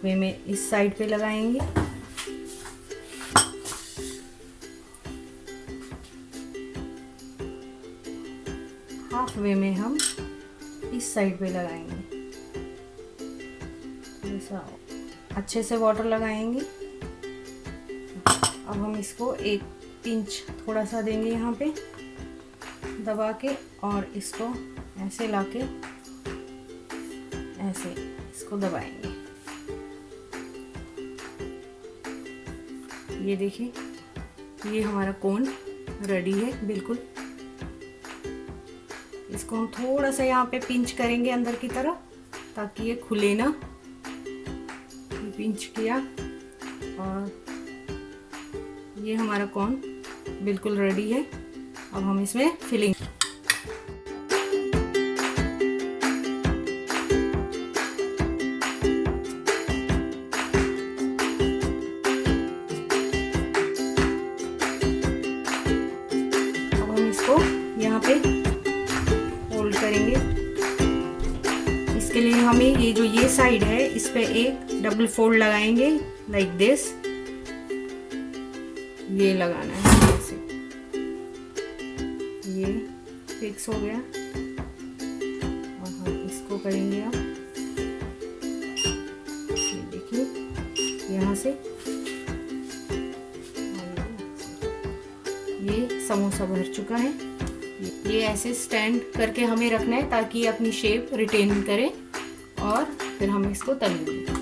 वे में इस साइड पे लगाएंगे। हाफ वे में हम इस साइड पे लगाएंगे। ऐसा अच्छे से वाटर लगाएंगे। अब हम इसको एक पिंच थोड़ा सा देंगे यहाँ पे दबा के, और इसको ऐसे लाके ऐसे इसको दबाएंगे। ये देखिए, ये हमारा कोन रेडी है बिल्कुल। इसको हम थोड़ा सा यहाँ पे पिंच करेंगे अंदर की तरफ ताकि ये खुले ना। पिंच किया और ये हमारा कोन बिल्कुल रेडी है। अब हम इसमें फिलिंग यहाँ पे फोल्ड करेंगे। इसके लिए हमें ये साइड है इस पे एक डबल फोल्ड लगाएंगे लाइक दिस। ये लगाना है ऐसे। ये फिक्स हो गया और हम इसको करेंगे अब। ये देखिए यहाँ से ये समोसा भर चुका है। ये ऐसे स्टैंड करके हमें रखना है ताकि ये अपनी शेप रिटेन करे, और फिर हम इसको तलेंगे।